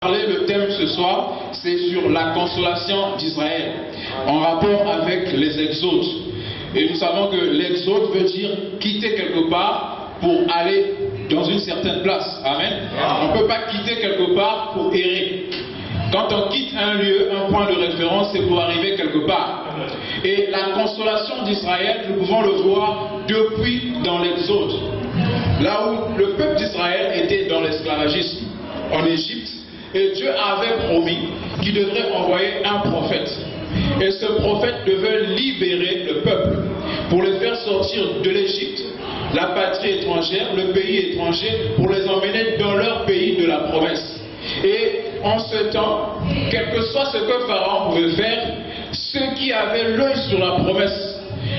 parler, le thème ce soir, c'est sur la consolation d'Israël, en rapport avec les exodes. Et nous savons que l'exode veut dire quitter quelque part pour aller dans une certaine place. Amen. On ne peut pas quitter quelque part pour errer. Quand on quitte un lieu, un point de référence, c'est pour arriver quelque part. Et la consolation d'Israël, nous pouvons le voir depuis dans l'Exode. Là où le peuple d'Israël était dans l'esclavagisme en Égypte, et Dieu avait promis qu'il devrait envoyer un prophète. Et ce prophète devait libérer le peuple pour les faire sortir de l'Égypte, la patrie étrangère, le pays étranger, pour les emmener dans leur pays de la promesse. Et en ce temps, quel que soit ce que Pharaon pouvait faire, ceux qui avaient l'œil sur la promesse,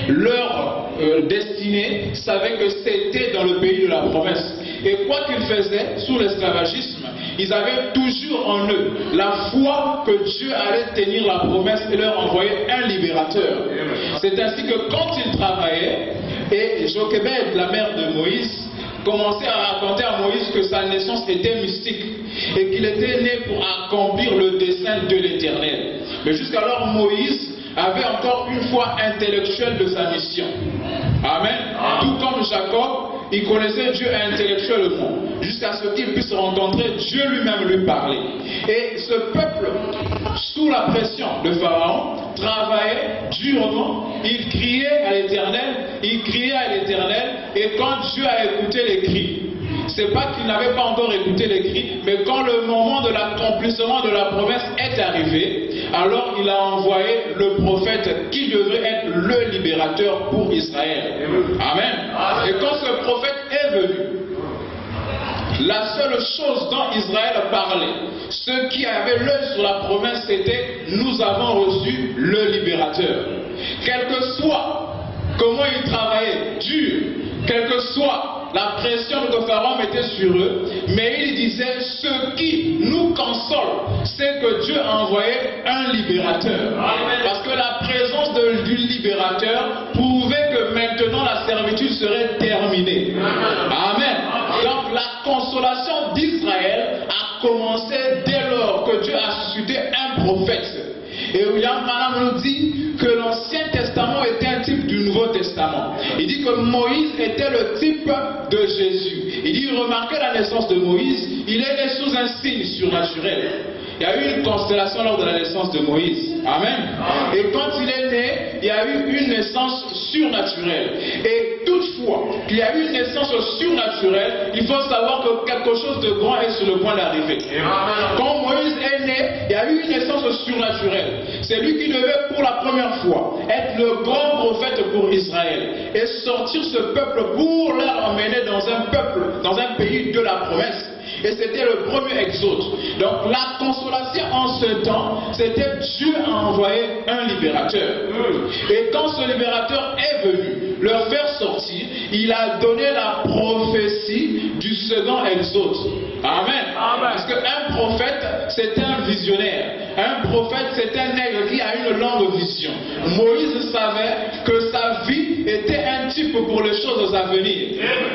leur destinée, savaient que c'était dans le pays de la promesse. Et quoi qu'ils faisaient sous l'esclavagisme, ils avaient toujours en eux la foi que Dieu allait tenir la promesse et leur envoyer un libérateur. C'est ainsi que quand ils travaillaient, et Jochebed, la mère de Moïse, commençait à raconter à Moïse que sa naissance était mystique et qu'il était né pour accomplir le dessein de l'Éternel. Mais jusqu'alors, Moïse avait encore une foi intellectuelle de sa mission. Amen. Tout comme Jacob, il connaissait Dieu intellectuellement, jusqu'à ce qu'il puisse rencontrer Dieu lui-même lui parler. Et ce peuple, sous la pression de Pharaon, travaillait durement, il criait à l'Éternel, et quand Dieu a écouté les cris, c'est pas qu'il n'avait pas encore écouté les cris, mais quand le moment de l'accomplissement de la promesse est arrivé, alors il a envoyé le prophète qui devrait être le libérateur pour Israël. Amen. Et quand ce prophète est venu, la seule chose dont Israël parlait, ceux qui avaient l'œil sur la promesse, c'était « Nous avons reçu le libérateur ». Quel que soit comment ils travaillaient dur, quelle que soit la pression que Pharaon mettait sur eux, mais il disait, ce qui nous console, c'est que Dieu a envoyé un libérateur. Amen. Parce que la présence du libérateur prouvait que maintenant la servitude serait terminée. Amen. Donc la consolation d'Israël a commencé dès lors que Dieu a suscité un prophète. Et William Branham nous dit que l'Ancien Testament était un type du Nouveau Testament. Il dit que Moïse était le type de Jésus. Il dit, remarquez la naissance de Moïse, il est né sous un signe surnaturel. Il y a eu une constellation lors de la naissance de Moïse. Amen. Et quand il est né, il y a eu une naissance surnaturelle. Et toutefois qu'il y a eu une naissance surnaturelle, il faut savoir que quelque chose de grand est sur le point d'arriver. Quand Moïse est né, il y a eu une naissance surnaturelle. C'est lui qui devait pour la première fois être le grand prophète pour Israël et sortir ce peuple pour leur emmener dans un peuple, dans un pays de la promesse. Et c'était le premier exode. Donc la consolation en ce temps, c'était Dieu a envoyé un libérateur. Et quand ce libérateur est venu leur faire sortir, il a donné la prophétie du second exode. Amen. Parce qu'un prophète, c'est un visionnaire. Un prophète, c'est un nègre qui a une longue vision. Moïse savait que sa vie était un type pour les choses à venir.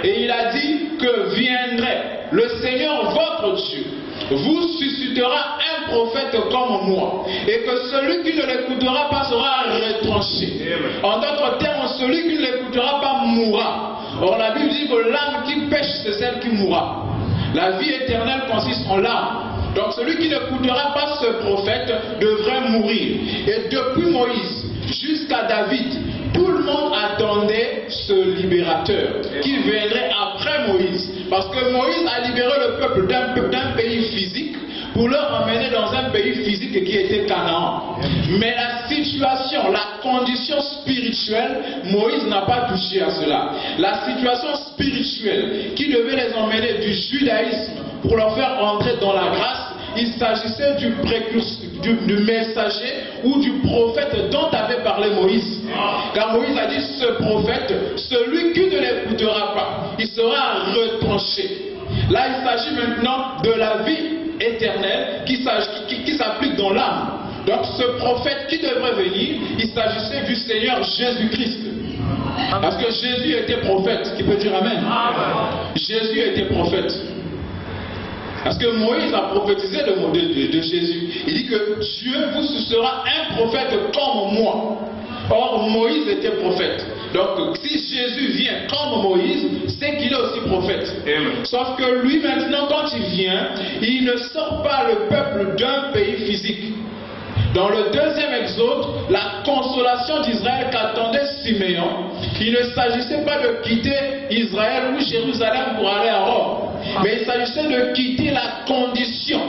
Et il a dit que viendrait le Seigneur votre Dieu vous suscitera un prophète comme moi, et que celui qui ne l'écoutera pas sera retranché. En d'autres termes, celui qui ne l'écoutera pas mourra. Or la Bible dit que l'âme qui pêche, c'est celle qui mourra. La vie éternelle consiste en l'âme. Donc celui qui n'écoutera pas ce prophète devrait mourir. Et depuis Moïse jusqu'à David, tout le monde attendait ce libérateur qui viendrait après Moïse. Parce que Moïse a libéré le peuple d'un pays physique pour leur emmener dans un pays physique qui était Canaan. Mais la situation, la condition spirituelle, Moïse n'a pas touché à cela. La situation spirituelle qui devait les emmener du judaïsme pour leur faire entrer dans la grâce, il s'agissait du messager ou du prophète dont avait parlé Moïse. Car Moïse a dit, ce prophète, celui qui ne l'écoutera pas, il sera retranché. Là, il s'agit maintenant de la vie éternelle qui s'applique dans l'âme. Donc ce prophète qui devrait venir, il s'agissait du Seigneur Jésus-Christ. Parce que Jésus était prophète. Qui peut dire Amen? Jésus était prophète. Parce que Moïse a prophétisé de Jésus. Il dit que Dieu vous suscitera un prophète comme moi. Or, Moïse était prophète. Donc, si Jésus vient comme Moïse, c'est qu'il est aussi prophète. Amen. Sauf que lui, maintenant, quand il vient, il ne sort pas le peuple d'un pays physique. Dans le deuxième exode, la consolation d'Israël qu'attendait Siméon, il ne s'agissait pas de quitter Israël ou Jérusalem pour aller à Rome, mais il s'agissait de quitter la condition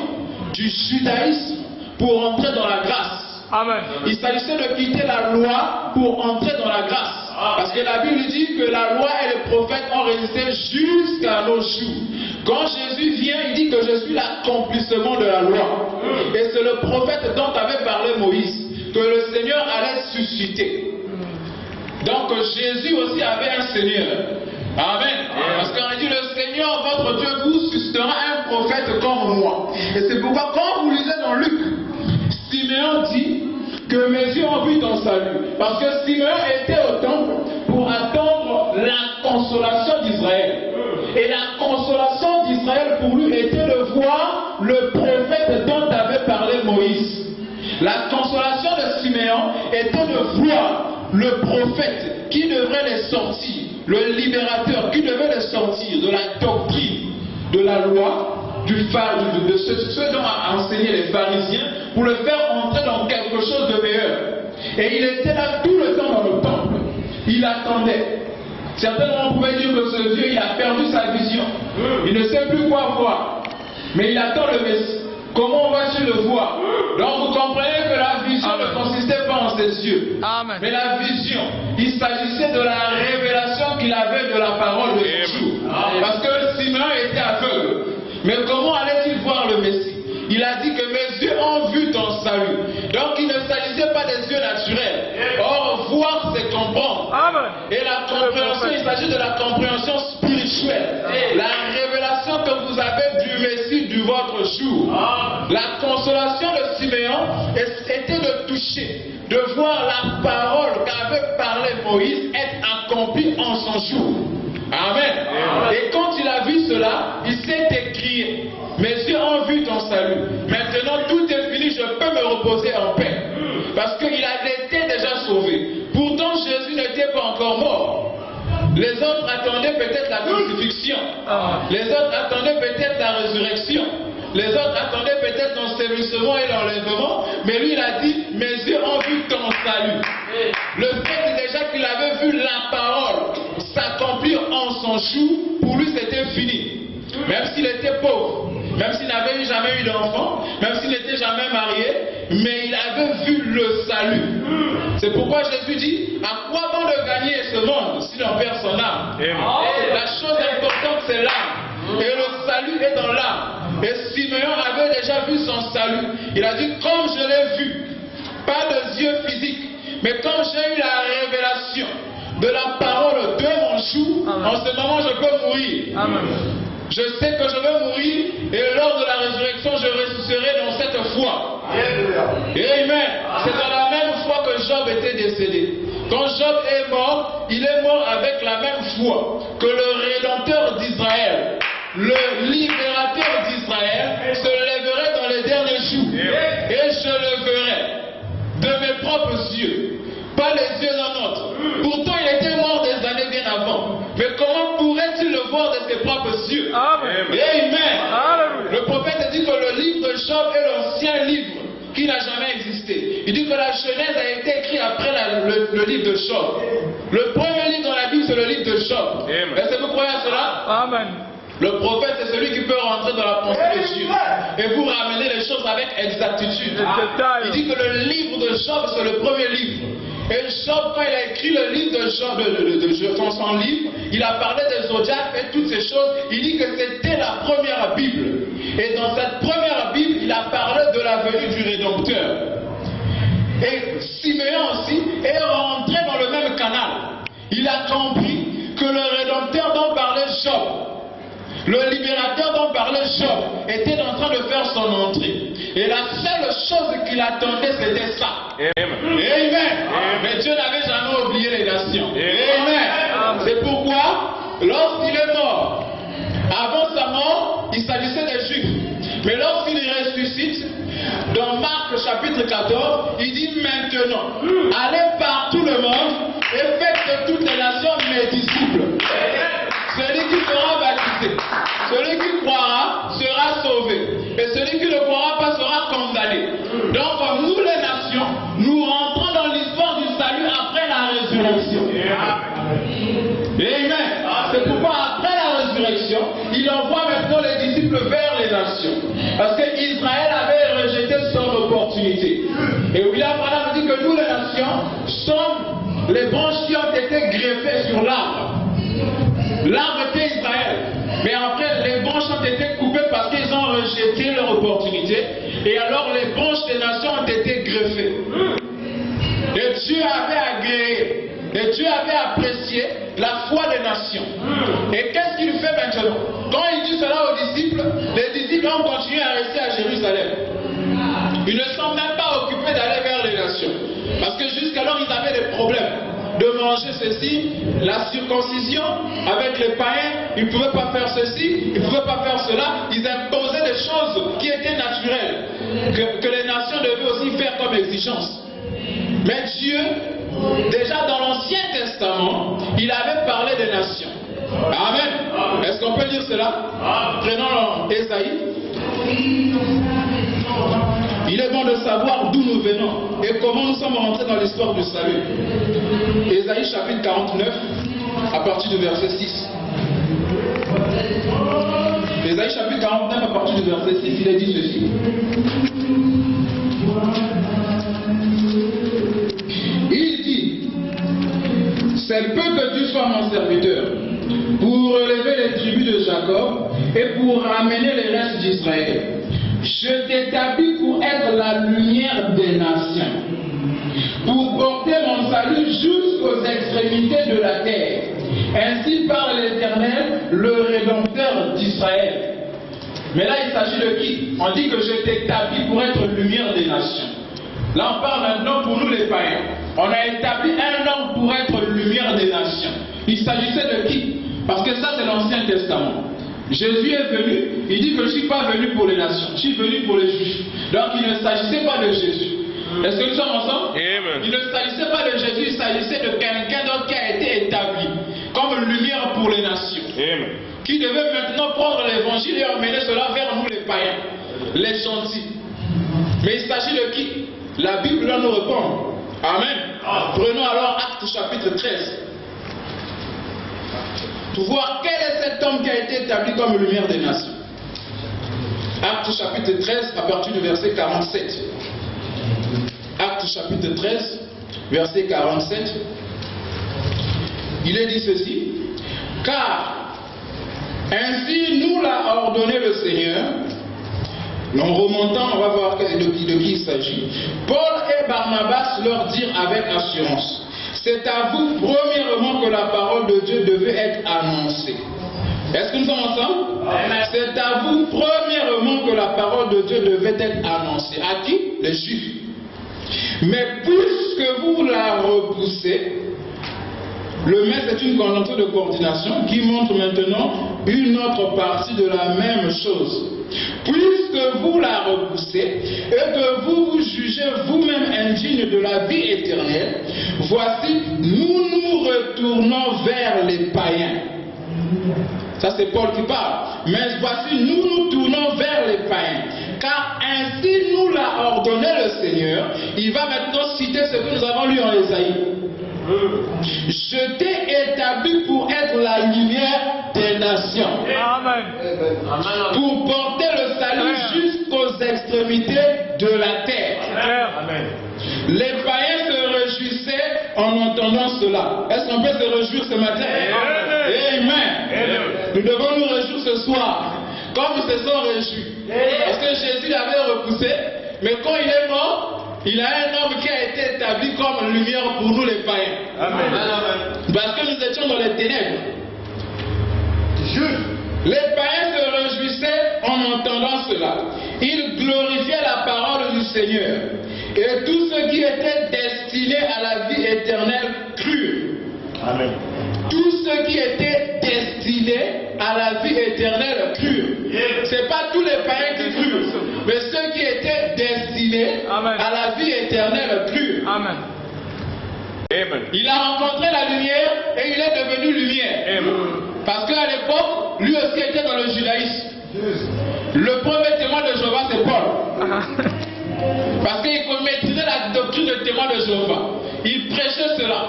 du judaïsme pour entrer dans la grâce. Amen. Il s'agissait de quitter la loi pour entrer dans la grâce. Parce que la Bible dit que la loi et les prophètes ont résisté jusqu'à nos jours. Quand Jésus vient, il dit que je suis l'accomplissement de la loi. Et c'est le prophète dont avait parlé Moïse, que le Seigneur allait susciter. Donc Jésus aussi avait un Seigneur. Amen. Parce qu'on dit le Seigneur, votre Dieu, vous suscitera un prophète comme moi. Et c'est pourquoi quand vous lisez dans Luc, Siméon dit que mes yeux ont vu ton salut. Parce que Siméon était au temple pour attendre la consolation d'Israël. Et la consolation d'Israël pour lui était de voir le prophète dont avait parlé Moïse. La consolation de Siméon était de voir le prophète qui devrait les sortir, le libérateur qui devait les sortir de la doctrine, de la loi, de ce dont a enseigné les pharisiens, pour le faire entrer dans quelque chose de meilleur. Et il était là tout le temps dans le temple. Il attendait. Certainement on pouvait dire que ce Dieu, il a perdu sa vision. Il ne sait plus quoi voir. Mais il attend le Messie. Comment va-t-il le voir? Donc vous comprenez que la vision ne consistait pas en ses yeux. Amen. Mais la vision, il s'agissait de la révélation qu'il avait de la parole de Dieu. Parce que Simeon était aveugle. Mais comment allait-il voir le Messie? Il a dit que mes yeux ont vu ton salut. Donc il ne s'agissait pas des yeux naturels. Or, voir, c'est comprendre. Amen. Et la compréhension, il s'agit de la compréhension spirituelle. La révélation que vous avez du Messie du votre jour. La consolation de Siméon était de toucher, de voir la parole qu'avait parlé Moïse être accomplie en son jour. Amen. Et quand il a vu cela, il s'est écrié: mes yeux ont vu ton salut. Maintenant tout est fini, je peux me reposer en paix. Parce qu'il était déjà sauvé. Pourtant Jésus n'était pas encore mort. Les autres attendaient peut-être la crucifixion. Les autres attendaient peut-être la résurrection. Les autres attendaient peut-être l'ensevelissement et l'enlèvement. Mais lui il a dit: mes yeux ont vu ton salut. Le fait déjà qu'il avait vu la parole s'accomplir en son jour, pour lui c'était fini. Même s'il était pauvre, même s'il n'avait jamais eu d'enfant, même s'il n'était jamais marié, mais il avait vu le salut. C'est pourquoi Jésus dit: à quoi bon de gagner ce monde si l'on perd son âme? La chose importante c'est l'âme. Et le salut est dans l'âme. Et Simeon avait déjà vu son salut. Il a dit: comme je l'ai vu, pas de yeux physiques, mais quand j'ai eu la révélation de la parole de mon jour, en ce moment je peux mourir. Amen. Je sais que je vais mourir et lors de la résurrection je ressusciterai dans cette foi. Amen. C'est dans la même foi que Job était décédé. Quand Job est mort, il est mort avec la même foi que le Rédempteur d'Israël, le libérateur d'Israël, se lèverait dans les derniers jours. Et je le verrai de mes propres yeux, pas les yeux d'un autre. Pourtant il était mort des années bien avant. Mais comment pourrait-il le voir de ses propres yeux? Amen. Amen. Le prophète dit que le livre de Job est l'ancien livre qui n'a jamais existé. Il dit que la Genèse a été écrite après le livre de Job. Le premier livre dans la Bible c'est le livre de Job. Est-ce que vous croyez à cela? Amen. Le prophète c'est celui qui peut rentrer dans la pensée de Dieu et vous ramener les choses avec exactitude. Il dit que le livre de Job c'est le premier livre. Et Job, quand il a écrit le livre de Job, son livre, il a parlé des zodiaques et toutes ces choses. Il dit que c'était la première Bible. Et dans cette première Bible, il a parlé de la venue du Rédempteur. Et Siméon aussi est rentré dans le même canal. Il a compris que le Rédempteur dont parlait Job, le libérateur dont parlait Job, était en train de faire son entrée. Et la seule chose qu'il attendait, c'était ça. Amen. Mais Dieu n'avait jamais oublié les nations. Amen. C'est pourquoi, lorsqu'il est mort, avant sa mort, il s'agissait des Juifs. 14, il dit maintenant, allez par tout le monde et faites de toutes les nations mes disciples. Celui qui sera baptisé, celui qui croira sera sauvé. Et celui qui ne croira pas sera condamné. Donc nous les nations, nous rentrons dans l'histoire du salut après la résurrection. Amen. C'est pourquoi après la résurrection, il envoie maintenant les disciples vers les nations. Parce que Israël avait rejeté son opportunité. Et William Branham dit que nous les nations sommes les branches qui ont été greffées sur l'arbre. L'arbre était Israël. Mais après, les branches ont été coupées parce qu'ils ont rejeté leur opportunité. Et alors, les branches des nations ont été greffées. Et Dieu avait agréé. Et Dieu avait apprécié la foi des nations. Et qu'est-ce qu'il fait maintenant? Quand il dit cela aux disciples, les disciples ont continué à rester à Jérusalem. Ils ne sont même pas occupés d'aller vers les nations. Parce que jusqu'alors, ils avaient des problèmes. De manger ceci, la circoncision avec les païens, ils ne pouvaient pas faire ceci, ils ne pouvaient pas faire cela, ils imposaient des choses qui étaient naturelles, que les nations devaient aussi faire comme exigence. Mais Dieu, déjà dans l'Ancien Testament, il avait parlé des nations. Amen. Est-ce qu'on peut dire cela? Prenons Ésaïe. Il est bon de savoir d'où nous venons et comment nous sommes rentrés dans l'histoire du salut. Ésaïe chapitre 49, à partir du verset 6. Ésaïe chapitre 49, à partir du verset 6, il est dit ceci. Il dit, c'est peu que tu sois mon serviteur, pour relever les tribus de Jacob et pour ramener les restes d'Israël. Je t'établis pour être la lumière des nations, pour porter mon salut jusqu'aux extrémités de la terre. Ainsi parle l'Éternel, le Rédempteur d'Israël. Mais là, il s'agit de qui? On dit que je t'établis pour être lumière des nations. Là, on parle maintenant pour nous les païens. On a établi un homme pour être lumière des nations. Il s'agissait de qui? Parce que ça, c'est l'Ancien Testament. Jésus est venu, il dit que je ne suis pas venu pour les nations, je suis venu pour les Juifs. Donc il ne s'agissait pas de Jésus. Est-ce que nous sommes ensemble? Amen. Il ne s'agissait pas de Jésus, il s'agissait de quelqu'un d'autre qui a été établi comme lumière pour les nations. Amen. Qui devait maintenant prendre l'évangile et emmener cela vers nous les païens, les gentils. Mais il s'agit de qui? La Bible là nous répond. Amen. Prenons alors Actes chapitre 13. Pour voir quel est cet homme qui a été établi comme lumière des nations. Actes chapitre 13, à partir du verset 47. Actes chapitre 13, verset 47. Il est dit ceci. Car ainsi nous l'a ordonné le Seigneur. En remontant, on va voir de qui il s'agit. Paul et Barnabas leur dirent avec assurance. C'est à vous, premièrement, que la parole de Dieu devait être annoncée. Est-ce que nous sommes ensemble? C'est à vous, premièrement, que la parole de Dieu devait être annoncée. À qui? Les Juifs. Mais puisque vous la repoussez, le mais c'est une conjoncture de coordination qui montre maintenant une autre partie de la même chose. Puisque vous la repoussez et que vous vous jugez vous-même indigne de la vie éternelle, voici, nous nous retournons vers les païens. Ça c'est Paul qui parle. Mais voici, nous nous tournons vers les païens. Car ainsi nous l'a ordonné le Seigneur. Il va maintenant citer ce que nous avons lu en Ésaïe. Je t'ai établi pour être la lumière des nations. Amen. Pour porter le salut jusqu'aux extrémités de la terre. Amen. Les païens se réjouissaient en entendant cela. Est-ce qu'on peut se réjouir ce matin? Amen. Nous devons nous réjouir ce soir, comme ils se sont réjouis. Parce que Jésus l'avait repoussé, mais quand il est mort, il a un homme qui a été établi comme lumière pour nous les païens. Amen. Parce que nous étions dans les ténèbres. Les païens se réjouissaient en entendant cela. Ils glorifiaient la parole du Seigneur. Et tous ceux qui étaient destinés à la vie éternelle crurent. Amen. Tous ceux qui étaient destinés à la vie éternelle crurent. Ce n'est pas tous les païens qui crurent. Mais ceux qui étaient destinés à la vie éternelle crurent. Amen. Il a rencontré la lumière et il est devenu lumière. Parce qu'à l'époque, lui aussi était dans le judaïsme. Le premier témoin de Jéhovah, c'est Paul. Parce qu'il maîtrisait la doctrine de témoin de Jéhovah. Il prêchait cela.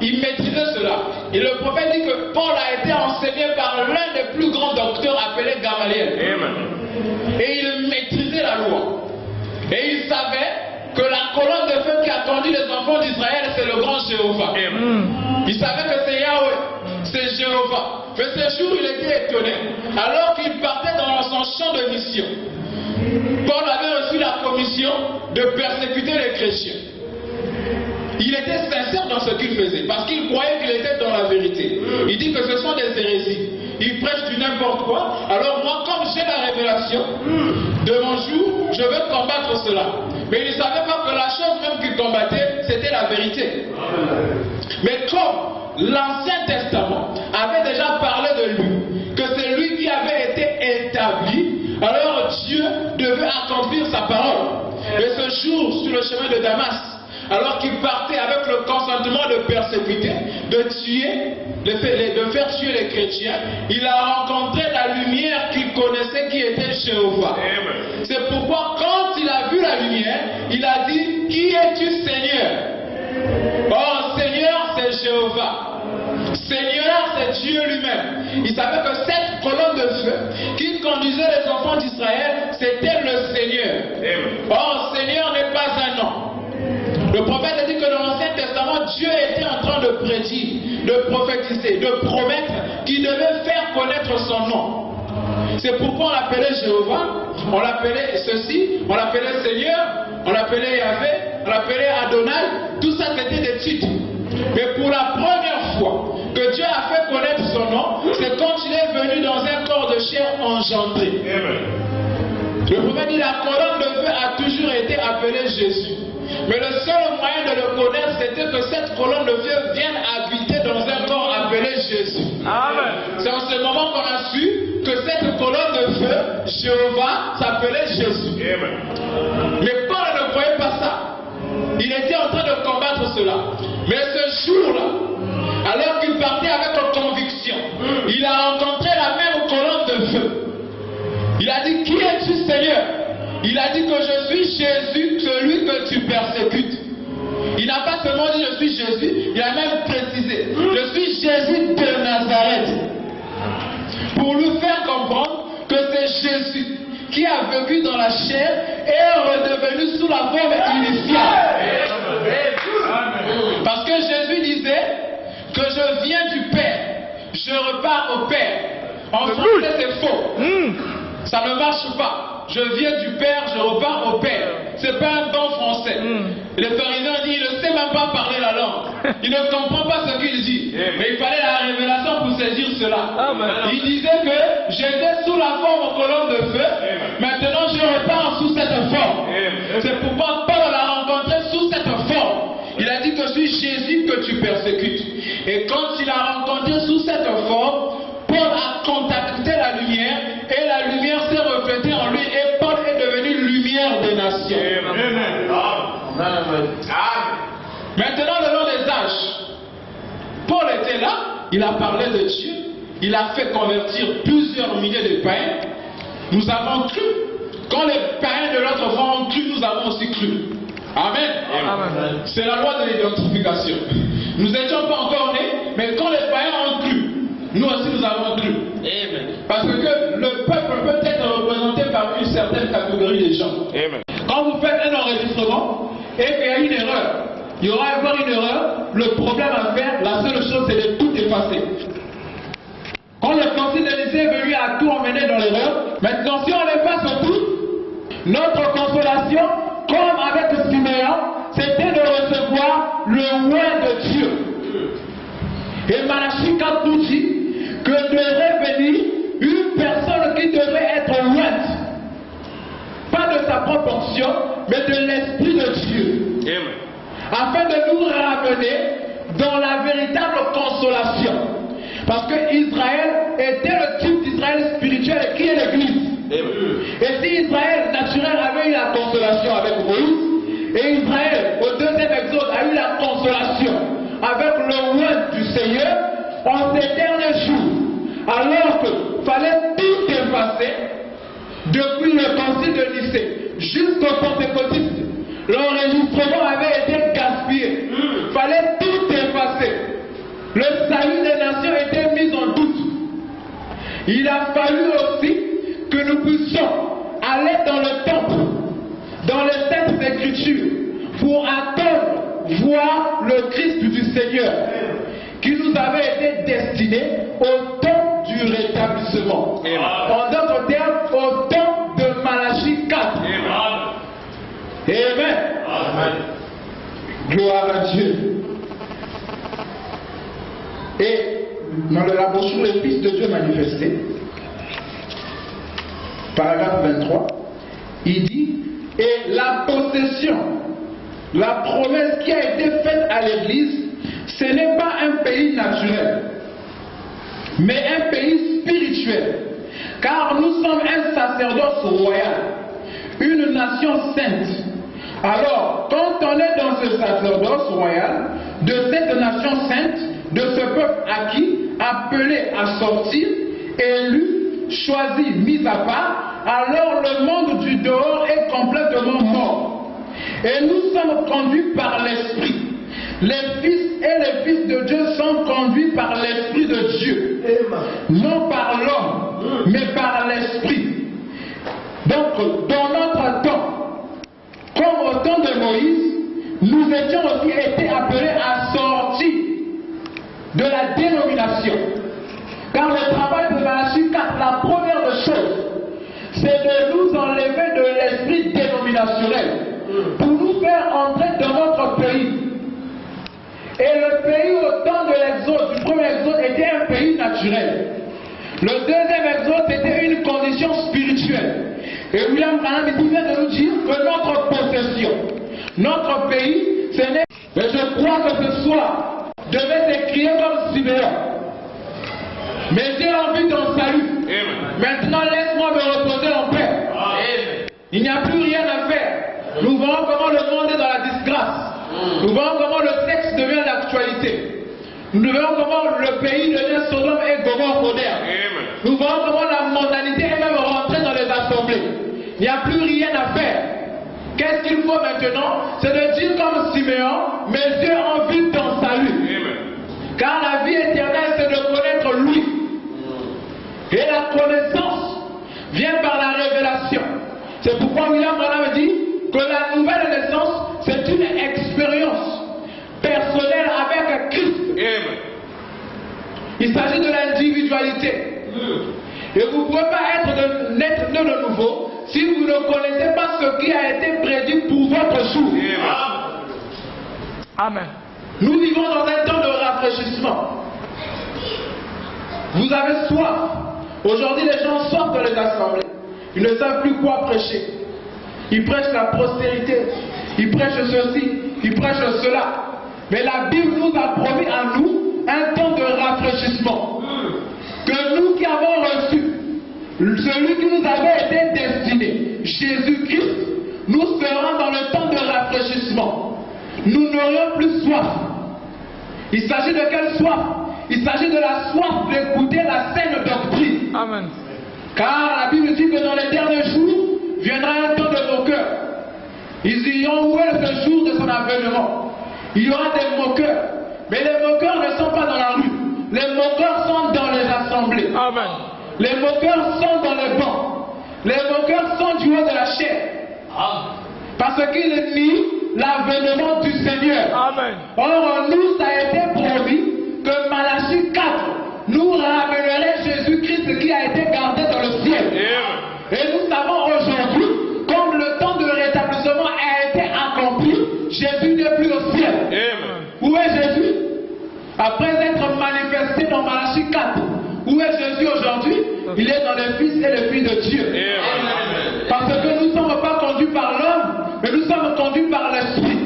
Il maîtrisait cela. Et le prophète dit que Paul a été enseigné par l'un des plus grands docteurs appelé Gamaliel. Et il maîtrisait la loi. Et il savait que la colonne de feu qui a conduit les enfants d'Israël, c'est le grand Jéhovah. Il savait que c'est Yahweh, c'est Jéhovah. Mais ce jour, il était étonné. Alors qu'il partait dans son champ de mission, Paul avait reçu la commission de persécuter les chrétiens. Il était sincère dans ce qu'il faisait, parce qu'il croyait qu'il était dans la vérité. Il dit que ce sont des hérésies. Il prêche du n'importe quoi. Alors moi, comme j'ai la révélation de mon jour, je veux combattre cela. Mais il ne savait pas que la chose même qu'il combattait, c'était la vérité. Mais comme l'Ancien Testament avait déjà parlé de lui, que c'est lui qui avait été établi, alors Dieu devait accomplir sa parole. Et ce jour, sur le chemin de Damas, alors qu'il partait avec le consentement de persécuter, de tuer, de faire tuer les chrétiens, il a rencontré la lumière qu'il connaissait qui était Jéhovah. C'est pourquoi quand il a vu la lumière, il a dit, qui es-tu Seigneur? Oh Seigneur, c'est Jéhovah. Seigneur, c'est Dieu lui-même. Il savait que cette colonne de feu qui conduisait les enfants d'Israël, c'était le Seigneur. Or, Seigneur n'est pas un nom. Le prophète a dit que dans l'Ancien Testament, Dieu était en train de prédire, de prophétiser, de promettre qu'il devait faire connaître son nom. C'est pourquoi on l'appelait Jéhovah, on l'appelait ceci, on l'appelait Seigneur, on l'appelait Yahvé, on l'appelait Adonai. Tout ça c'était des titres. Mais pour la première fois que Dieu a fait connaître son nom, c'est quand il est venu dans un corps de chair engendré. Le prophète dit la colonne de feu a toujours été appelée Jésus. Mais le seul moyen de le connaître, c'était que cette colonne de feu vienne habiter dans un corps appelé Jésus. C'est en ce moment qu'on a su que cette colonne de feu, Jéhovah, s'appelait Jésus. Mais Paul ne croyait pas ça. Il était en train de combattre cela. Mais ce jour-là, alors qu'il partait avec conviction, il a rencontré la même colonne de feu. Il a dit, qui es-tu Seigneur? Il a dit que je suis Jésus, celui que tu persécutes. Il n'a pas seulement dit je suis Jésus, il a même précisé, je suis Jésus de Nazareth. Pour lui faire comprendre que c'est Jésus qui a vécu dans la chair et est redevenu sous la forme initiale. Parce que Jésus disait que je viens du Père, je repars au Père. En français c'est faux. Ça ne marche pas. Je viens du Père, je repars au Père. C'est pas un bon français. Les pharisiens disent, il ne sait même pas parler la langue. Il ne comprend pas ce qu'il dit. Mais il fallait la révélation pour saisir cela. Il disait que j'étais sous la forme colonne de feu. Maintenant je repars sous cette forme. C'est pourquoi Paul l'a rencontré sous cette forme. Il a dit que je suis Jésus que tu persécutes. Et quand il a rencontré sous cette forme, Paul a contacté la lumière et la lumière s'est reflétée en lui et Paul est devenu lumière des nations. Maintenant, le long des âges, Paul était là, il a parlé de Dieu, il a fait convertir plusieurs milliers de païens. Nous avons cru. Quand les païens de l'autre foi ont cru, nous avons aussi cru. Amen. C'est la loi de l'identification. Nous n'étions pas encore nés, mais quand les païens ont cru, nous aussi nous avons cru. Parce que le peuple peut être représenté par une certaine catégorie de gens. Quand vous faites un enregistrement et qu'il y a une erreur, il y aura encore une erreur, le problème à faire, la seule chose c'est de tout effacer. Quand le concile de Nicée est venu à tout emmener dans l'erreur, maintenant si on efface tout, notre consolation, comme avec Siméon, c'était de recevoir le oint de Dieu. Et Malachie 4 nous dit que devrait venir une personne qui devrait être ointe, pas de sa propre onction, mais de l'Esprit de Dieu, afin de nous ramener dans la véritable consolation. Parce que Israël était le type d'Israël spirituel qui est l'Église. Et si Israël naturel consolation avec Moïse. Et Israël, au deuxième exode, a eu la consolation avec le oint du Seigneur en ces derniers jours. Alors qu'il fallait tout effacer depuis le concile de Nicée jusqu'au pentecôtiste. L'enregistrement avait été gaspillé. Il fallait tout effacer. Le salut des nations était mis en doute. Il a fallu aussi que nous puissions aller dans le temple, dans les saintes écritures, pour attendre voir le Christ du Seigneur, qui nous avait été destiné au temps du rétablissement. En d'autres termes, au temps de Malachie 4. Amen. Amen. Gloire à Dieu. Et dans la brochure Le Fils de Dieu manifesté, paragraphe 23, il dit, et la possession, la promesse qui a été faite à l'Église, ce n'est pas un pays naturel, mais un pays spirituel, car nous sommes un sacerdoce royal, une nation sainte. Alors, quand on est dans ce sacerdoce royal, de cette nation sainte, de ce peuple acquis, appelé à sortir, élu, choisi, mis à part, alors le monde du dehors est complètement mort. Et nous sommes conduits par l'Esprit. Les fils et les fils de Dieu sont conduits par l'Esprit de Dieu. Non par l'homme, mais par l'Esprit. Donc, dans notre temps, comme au temps de Moïse, nous étions aussi été appelés à sortir de la dénomination. Car le travail de Malachie 4, la première des choses, c'est de nous enlever de l'esprit dénominationnel pour nous faire entrer dans notre pays. Et le pays au temps de l'exode, du premier exode, était un pays naturel. Le deuxième exode, c'était une condition spirituelle. Et William Branham vient de nous dire que notre possession, notre pays, ce n'est... Mais je crois que ce soir devait s'écrire comme Siméon. Mais j'ai envie d'un salut. Maintenant, laisse-moi me reposer en paix. Il n'y a plus rien à faire. Nous voyons comment le monde est dans la disgrâce. Nous voyons comment le sexe devient l'actualité. Nous voyons comment le pays devient Sodome et Gomorrhe moderne. Nous voyons comment la mondanité est même rentrée dans les assemblées. Il n'y a plus rien à faire. Qu'est-ce qu'il faut maintenant? C'est de dire comme Siméon, mais j'ai envie d'un salut. Car la vie éternelle, c'est de connaître lui. Et la connaissance vient par la révélation. C'est pourquoi William Branham dit que la nouvelle naissance, c'est une expérience personnelle avec Christ. Il s'agit de l'individualité. Et vous ne pouvez pas être naître de nouveau si vous ne connaissez pas ce qui a été prédit pour votre jour. Amen. Nous vivons dans un temps de rafraîchissement. Vous avez soif. Aujourd'hui, les gens sortent dans les assemblées. Ils ne savent plus quoi prêcher. Ils prêchent la prospérité. Ils prêchent ceci. Ils prêchent cela. Mais la Bible nous a promis à nous un temps de rafraîchissement. Que nous qui avons reçu celui qui nous avait été destiné, Jésus-Christ, nous serons dans le temps de rafraîchissement. Nous n'aurions plus soif. Il s'agit de quelle soif? Il s'agit de la soif d'écouter la saine doctrine. Amen. Car la Bible dit que dans les derniers jours, viendra un temps de moqueurs. Ils diront où est ce jour de son avènement. Il y aura des moqueurs. Mais les moqueurs ne sont pas dans la rue. Les moqueurs sont dans les assemblées. Amen. Les moqueurs sont dans les bancs. Les moqueurs sont du haut de la chair. Amen. Parce qu'ils nient l'avènement du Seigneur. Amen. Or, en nous, ça a été promis que Malachie 4 nous ramènerait Jésus-Christ qui a été gardé dans le ciel. Amen. Et nous savons aujourd'hui, comme le temps de rétablissement a été accompli, Jésus n'est plus au ciel. Amen. Où est Jésus? Après être manifesté dans Malachie 4, où est Jésus aujourd'hui? Il est dans les fils et les filles de Dieu. Amen. Parce que nous ne sommes pas conduits par l'homme, mais nous sommes conduits par l'Esprit.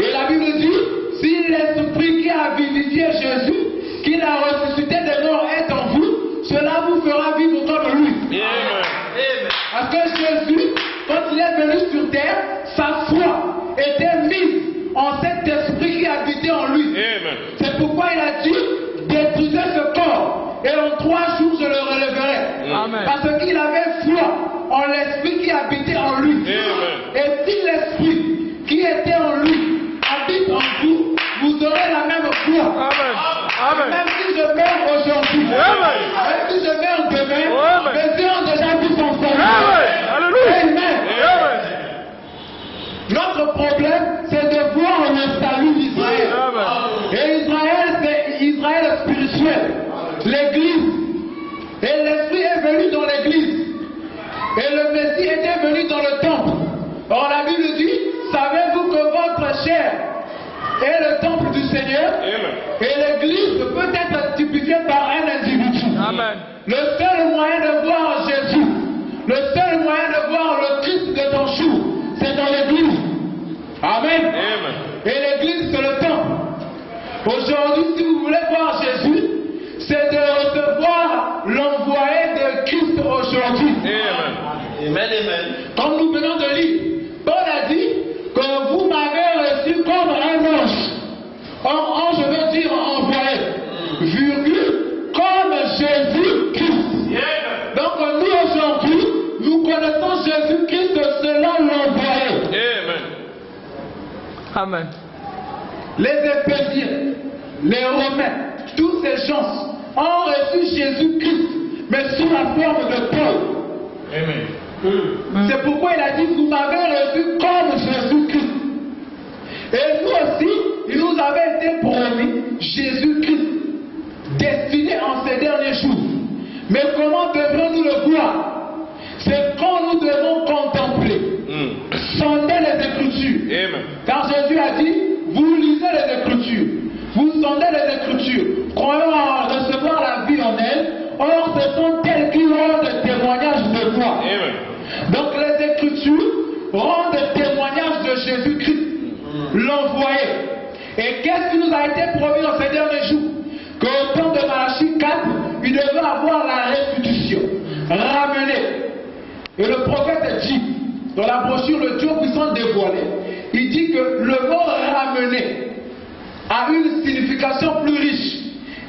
Et la Bible dit, si l'Esprit qui a vivifié Jésus, qui l'a ressuscité des morts est en vous, cela vous fera vivre comme lui. Amen. Parce que Jésus, quand il est venu sur sur terre, sa foi était mise en cet esprit qui habitait en lui. C'est pourquoi il a dit, détruisez ce corps et en 3 jours je le relèverai. Amen. Parce qu'il avait foi en l'esprit qui habitait en lui. Et si l'esprit qui était en lui habite en vous, vous aurez la même foi. Amen. Même si je meurs aujourd'hui, même si je meurs demain, mes yeux ont déjà vu son sang. Amen. Notre problème, c'est de voir le salut d'Israël. Et Israël, c'est Israël spirituel, l'Église. Et l'Esprit est venu dans l'Église. Et le Messie était venu dans le temple. Or la Bible dit, savez-vous que votre chair est le temple du Seigneur? Et l'Église peut être typifiée par un individu. Le seul moyen de voir Jésus, le seul moyen de voir le Christ de ton jour, c'est dans l'Église. Amen. Et l'Église, c'est le temple. Aujourd'hui, si vous voulez voir Jésus, c'est de recevoir l'envoyé de Christ aujourd'hui. Comme nous venons de lire, Paul a dit que vous m'avez reçu comme un ange. Or, ange veut dire envoyé. Virgule, comme Jésus-Christ. Donc nous aujourd'hui, nous connaissons Jésus-Christ selon l'envoyé. Amen. Les Éphésiens, les Romains, tous ces gens ont reçu Jésus-Christ, mais sous la forme de Paul. C'est pourquoi il a dit, vous m'avez reçu comme Jésus-Christ. Et nous aussi, il nous avait été promis Jésus-Christ, destiné en ces derniers jours. Mais comment devrons-nous le voir? C'est quand nous devons contempler, sonder les Écritures. Car Jésus a dit, vous lisez les Écritures, vous sondez les Écritures, croyant à recevoir la vie en elles. Or, ce sont elles qui rendent témoignage de moi. Donc, les Écritures rendent témoignage de Jésus-Christ, l'envoyé. Et qu'est-ce qui nous a été promis dans ces derniers jours? Qu'au temps de Malachie 4, il devait avoir la restitution, ramenée. Et le prophète dit, dans la brochure Le Dieu puissant dévoilé, il dit que le mot ramener a une signification plus riche.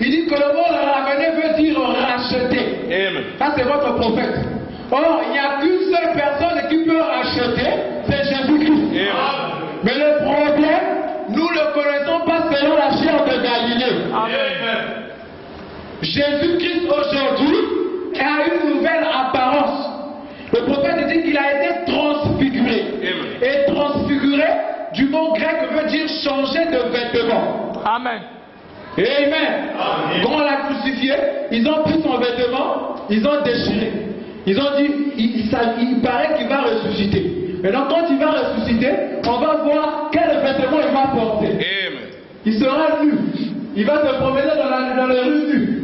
Il dit que le mot ramener veut dire racheter. Ça, c'est votre prophète. Or, il n'y a qu'une seule personne qui peut racheter, c'est Jésus-Christ. Mais le problème, nous ne le connaissons pas selon la chair de Galilée. Jésus-Christ aujourd'hui a une nouvelle apparence. Le prophète dit qu'il a été transfiguré. Et transfiguré, du mot grec, veut dire changer de vêtement. Amen. Amen. Quand on l'a crucifié, ils ont pris son vêtement, ils ont déchiré. Ils ont dit, il paraît qu'il va ressusciter. Maintenant, quand il va ressusciter, on va voir quel vêtement il va porter. Il sera nu. Il va se promener dans les rues nues.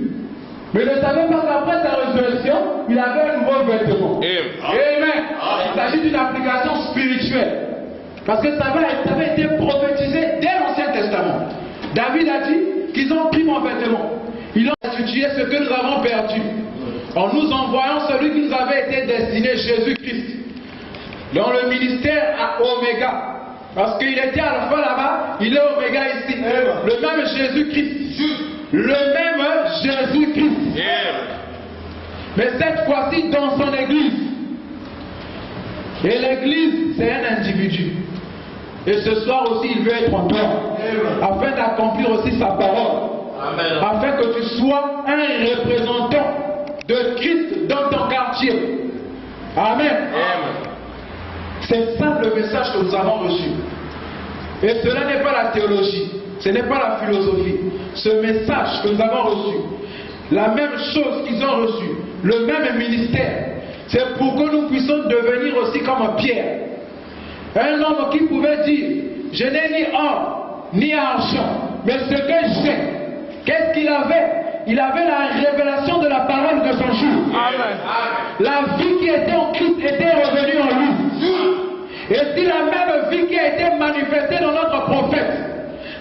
Mais ne savez pas qu'après sa résurrection, il avait un nouveau vêtement. Amen. Il s'agit d'une application spirituelle. Parce que ça avait été prophétisé dès l'Ancien Testament. David a dit qu'ils ont pris mon vêtement. Ils ont restitué ce que nous avons perdu. En nous envoyant celui qui nous avait été destiné, Jésus-Christ. Dans le ministère à Oméga. Parce qu'il était alpha là-bas, il est Oméga ici. Le même Jésus-Christ. Le même Jésus-Christ. Mais cette fois-ci dans son église. Et l'église, c'est un individu. Et ce soir aussi, il veut être en toi. Afin d'accomplir aussi sa parole. Afin que tu sois un représentant de Christ dans ton quartier. Amen. C'est ça le message que nous avons reçu. Et cela n'est pas la théologie. Ce n'est pas la philosophie. Ce message que nous avons reçu, la même chose qu'ils ont reçu, le même ministère, c'est pour que nous puissions devenir aussi comme Pierre. Un homme qui pouvait dire, je n'ai ni or, ni argent, mais ce que j'ai, qu'est-ce qu'il avait? Il avait la révélation de la parole de son jour. Amen. La vie qui était en Christ était revenue en lui. Et si la même vie qui a été manifestée dans notre prophète,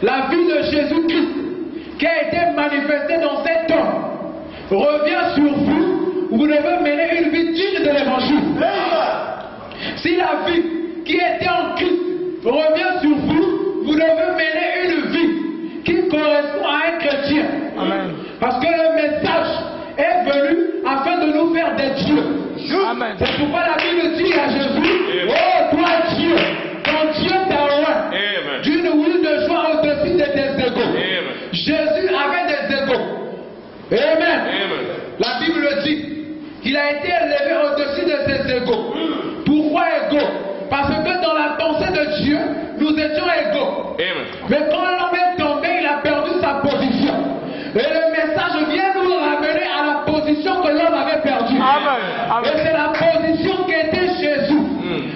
la vie de Jésus-Christ, qui a été manifestée dans cet homme, revient sur vous, vous devez mener une vie digne de l'évangile. Si la vie qui était en Christ revient sur vous, vous devez mener une vie qui correspond à un chrétien. Amen. Parce que le message est venu afin de nous faire des dieux. Amen. C'est pourquoi la Bible dit à Jésus, oh toi Dieu, ton Dieu t'a oint d'une huile de joie au-dessus de tes égaux. Jésus avait des égaux. Amen. La Bible dit qu'il a été élevé au-dessus de ses égaux. Pourquoi égaux? Parce que dans la pensée de Dieu, nous étions égaux. Mais quand l'homme est tombé, il a perdu sa position. Et le message vient nous ramener à la position que l'homme avait perdue. Et c'est la position qui était Jésus.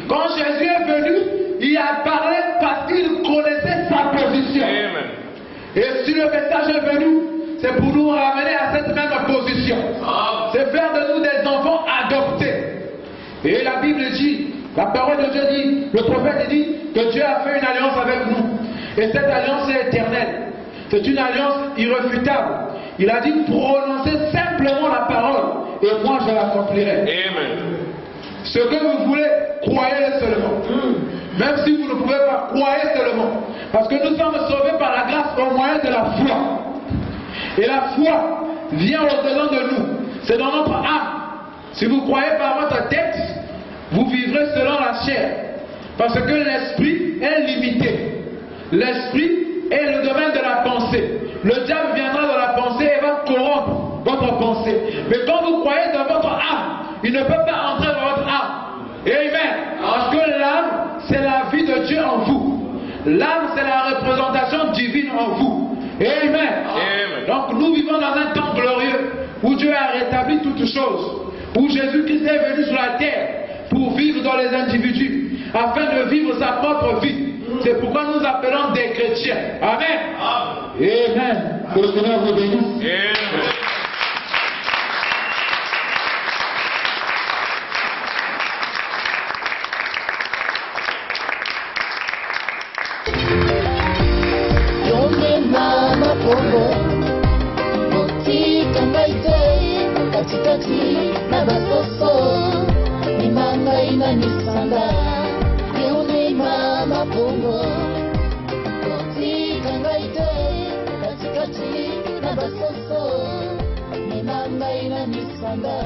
Quand Jésus est venu, il a parlé parce qu'il connaissait sa position. Et si le message est venu, c'est pour nous ramener à cette même position. C'est faire de nous des enfants adoptés. Et la Bible dit, la parole de Dieu dit, le prophète dit que Dieu a fait une alliance avec nous. Et cette alliance est éternelle. C'est une alliance irréfutable. Il a dit, prononcez simplement la parole et moi je l'accomplirai. Ce que vous voulez, croyez seulement. Même si vous ne pouvez pas, croyez seulement. Parce que nous sommes sauvés par la grâce au moyen de la foi. Et la foi vient au-dedans de nous. C'est dans notre âme. Si vous croyez par votre tête, vous vivrez selon la chair. Parce que l'esprit est limité. L'esprit est le domaine de la pensée. Le diable viendra dans la pensée et va corrompre votre pensée. Mais quand vous croyez dans votre âme, il ne peut pas entrer dans votre âme. Amen. Parce que l'âme, c'est la vie de Dieu en vous. L'âme, c'est la représentation divine en vous. Amen. Donc nous vivons dans un temps glorieux où Dieu a rétabli toutes choses. Où Jésus-Christ est venu sur la terre pour vivre dans les individus, afin de vivre sa propre vie. C'est pourquoi nous appelons des chrétiens. Amen. Amen. Que le Seigneur vous bénisse. Katikati na basoso ni mama inanisanga yeune mama pongo kotika ngaite katikati na basoso ni mama inanisanga